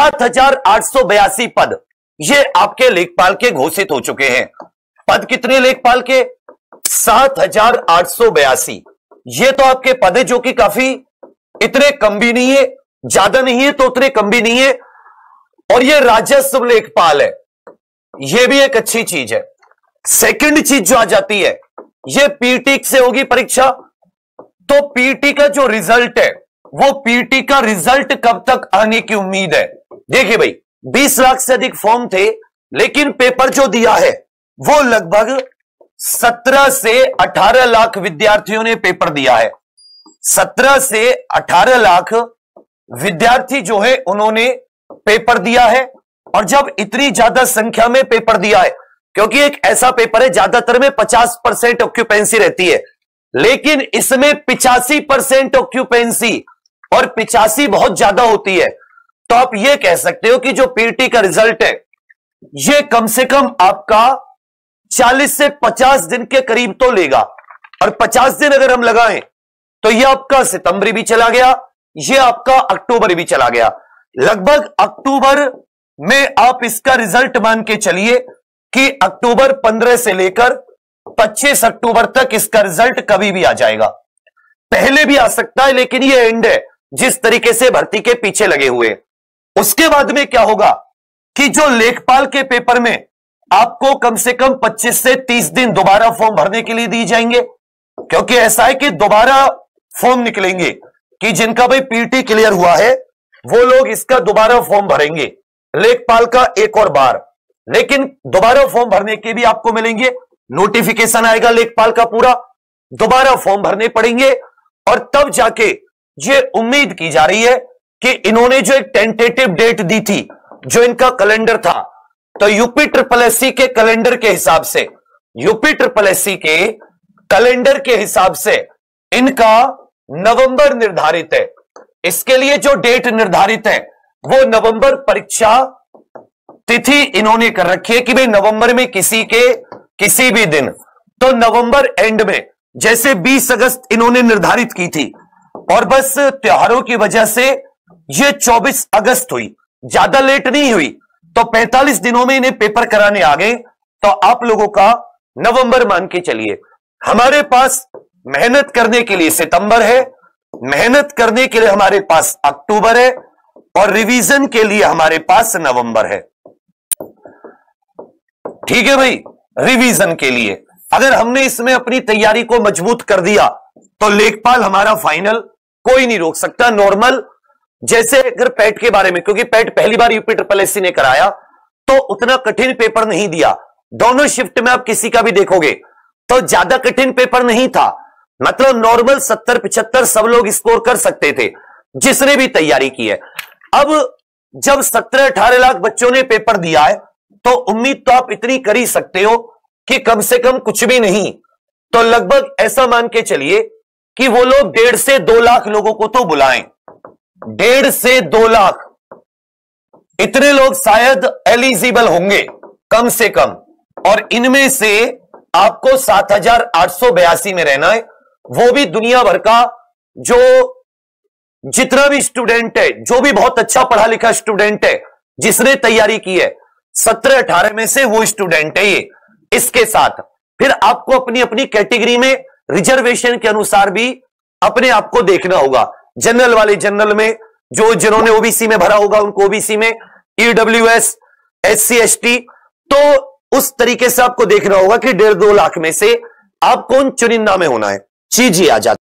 7,882 पद ये आपके लेखपाल के घोषित हो चुके हैं। पद कितने लेखपाल के? 7,882। ये तो आपके पद है जो कि काफी इतने कम भी नहीं है, ज्यादा नहीं है तो उतने कम भी नहीं है, और ये राजस्व लेखपाल है, ये भी एक अच्छी चीज है। सेकंड चीज जो आ जाती है, ये पीटी से होगी परीक्षा, तो पीटी का जो रिजल्ट है वो पीटी का रिजल्ट कब तक आने की उम्मीद है? देखिए भाई, 20 लाख से अधिक फॉर्म थे, लेकिन पेपर जो दिया है वो लगभग 17 से 18 लाख विद्यार्थियों ने पेपर दिया है। 17 से 18 लाख विद्यार्थी जो है उन्होंने पेपर दिया है। और जब इतनी ज्यादा संख्या में पेपर दिया है, क्योंकि एक ऐसा पेपर है ज्यादातर में 50% ऑक्यूपेंसी रहती है, लेकिन इसमें 85% ऑक्यूपेंसी, और 85 बहुत ज्यादा होती है, तो आप ये कह सकते हो कि जो पीटी का रिजल्ट है ये कम से कम आपका 40 से 50 दिन के करीब तो लेगा। और 50 दिन अगर हम लगाएं तो ये आपका सितंबर भी चला गया, ये आपका अक्टूबर भी चला गया। लगभग अक्टूबर में आप इसका रिजल्ट मान के चलिए कि अक्टूबर 15 से लेकर 25 अक्टूबर तक इसका रिजल्ट कभी भी आ जाएगा। पहले भी आ सकता है, लेकिन ये एंड है जिस तरीके से भर्ती के पीछे लगे हुए। उसके बाद में क्या होगा कि जो लेखपाल के पेपर में आपको कम से कम 25 से 30 दिन दोबारा फॉर्म भरने के लिए दिए जाएंगे, क्योंकि ऐसा है कि दोबारा फॉर्म निकलेंगे कि जिनका भाई पीटी क्लियर हुआ है वो लोग इसका दोबारा फॉर्म भरेंगे, लेखपाल का एक और बार। लेकिन दोबारा फॉर्म भरने के भी आपको मिलेंगे, नोटिफिकेशन आएगा लेखपाल का पूरा, दोबारा फॉर्म भरने पड़ेंगे। और तब जाके ये उम्मीद की जा रही है कि इन्होंने जो एक टेंटेटिव डेट दी थी, जो इनका कैलेंडर था, तो यूपी ट्रिपल एससी के कैलेंडर के हिसाब से, यूपी ट्रिपल एससी के कैलेंडर के हिसाब से इनका नवंबर निर्धारित है। इसके लिए जो डेट निर्धारित है वो नवंबर परीक्षा तिथि इन्होंने कर रखी है कि भाई नवंबर में किसी भी दिन, तो नवंबर एंड में, जैसे 20 अगस्त इन्होंने निर्धारित की थी, और बस त्योहारों की वजह से ये 24 अगस्त हुई, ज्यादा लेट नहीं हुई, तो 45 दिनों में इन्हें पेपर कराने आ गए। तो आप लोगों का नवंबर मान के चलिए। हमारे पास मेहनत करने के लिए सितंबर है, मेहनत करने के लिए हमारे पास अक्टूबर है, और रिवीजन के लिए हमारे पास नवंबर है। ठीक है भाई, रिवीजन के लिए अगर हमने इसमें अपनी तैयारी को मजबूत कर दिया तो लेखपाल हमारा फाइनल कोई नहीं रोक सकता। नॉर्मल, जैसे अगर पैट के बारे में, क्योंकि पैट पहली बार यूपी ट्रिपल एससी ने कराया तो उतना कठिन पेपर नहीं दिया। दोनों शिफ्ट में आप किसी का भी देखोगे तो ज्यादा कठिन पेपर नहीं था, मतलब नॉर्मल 70-75 सब लोग स्कोर कर सकते थे जिसने भी तैयारी की है। अब जब 17-18 लाख बच्चों ने पेपर दिया है तो उम्मीद तो आप इतनी कर ही सकते हो कि कम से कम कुछ भी नहीं तो लगभग ऐसा मान के चलिए कि वो लोग 1.5 से 2 लाख लोगों को तो बुलाएं। 1.5 से 2 लाख, इतने लोग शायद एलिजिबल होंगे कम से कम, और इनमें से आपको 7,882 में रहना है, वो भी दुनिया भर का जो जितना भी स्टूडेंट है, जो भी बहुत अच्छा पढ़ा लिखा स्टूडेंट है जिसने तैयारी की है, 17-18 में से वो स्टूडेंट है ये। इसके साथ फिर आपको अपनी अपनी कैटेगरी में रिजर्वेशन के अनुसार भी अपने आप को देखना होगा। जनरल वाले जनरल में, जो जिन्होंने ओबीसी में भरा होगा उनको ओबीसी में, ईडब्ल्यूएस, एससी एसटी, तो उस तरीके से आपको देखना होगा कि 1.5-2 लाख में से आप कौन चुनिंदा में होना है। चीज ही आ जाती